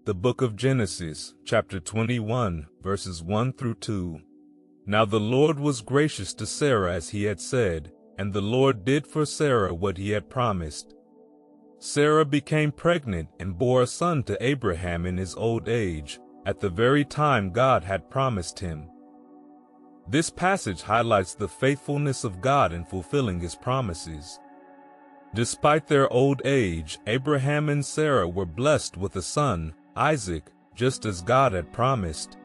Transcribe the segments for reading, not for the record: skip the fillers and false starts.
The book of Genesis, chapter 21, verses 1 through 2. Now the Lord was gracious to Sarah as he had said, and the Lord did for Sarah what he had promised. Sarah became pregnant and bore a son to Abraham in his old age, at the very time God had promised him. This passage highlights the faithfulness of God in fulfilling his promises. Despite their old age, Abraham and Sarah were blessed with a son, Isaac, just as God had promised.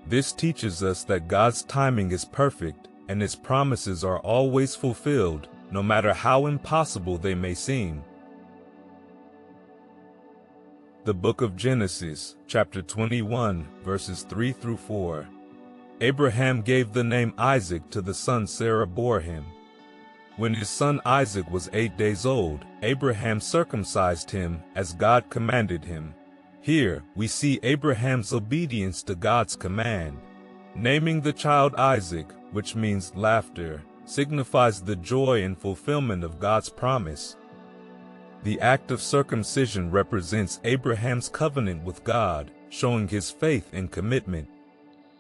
This teaches us that God's timing is perfect, and his promises are always fulfilled, no matter how impossible they may seem. The book of Genesis, chapter 21, verses 3 through 4. Abraham gave the name Isaac to the son Sarah bore him. When his son Isaac was 8 days old, Abraham circumcised him as God commanded him. Here, we see Abraham's obedience to God's command. Naming the child Isaac, which means laughter, signifies the joy and fulfillment of God's promise. The act of circumcision represents Abraham's covenant with God, showing his faith and commitment.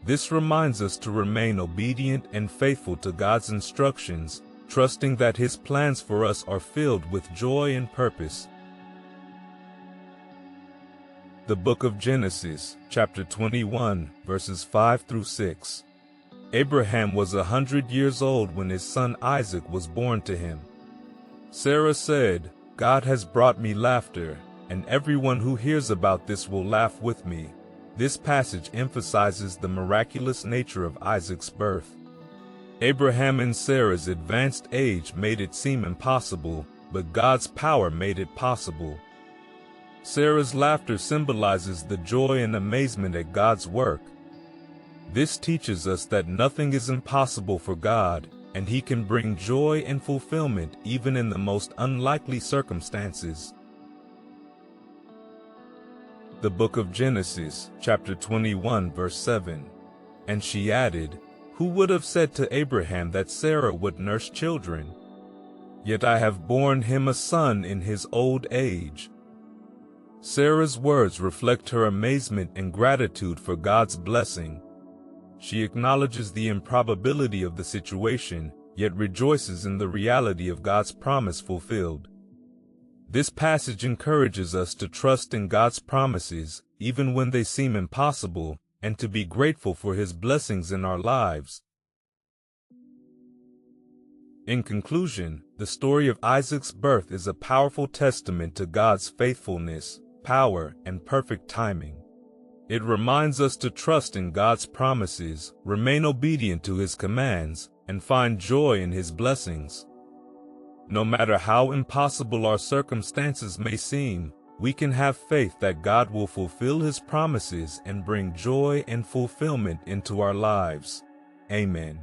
This reminds us to remain obedient and faithful to God's instructions, trusting that his plans for us are filled with joy and purpose. The book of Genesis, chapter 21, verses 5 through 6. Abraham was 100 years old when his son Isaac was born to him. Sarah said, "God has brought me laughter, and everyone who hears about this will laugh with me." This passage emphasizes the miraculous nature of Isaac's birth. Abraham and Sarah's advanced age made it seem impossible, but God's power made it possible. Sarah's laughter symbolizes the joy and amazement at God's work. This teaches us that nothing is impossible for God, and he can bring joy and fulfillment even in the most unlikely circumstances. The book of Genesis, chapter 21, verse 7. And she added, "Who would have said to Abraham that Sarah would nurse children? Yet I have borne him a son in his old age." Sarah's words reflect her amazement and gratitude for God's blessing. She acknowledges the improbability of the situation, yet rejoices in the reality of God's promise fulfilled. This passage encourages us to trust in God's promises, even when they seem impossible, and to be grateful for his blessings in our lives. In conclusion, the story of Isaac's birth is a powerful testament to God's faithfulness, power, and perfect timing. It reminds us to trust in God's promises, remain obedient to his commands, and find joy in his blessings. No matter how impossible our circumstances may seem, we can have faith that God will fulfill his promises and bring joy and fulfillment into our lives. Amen.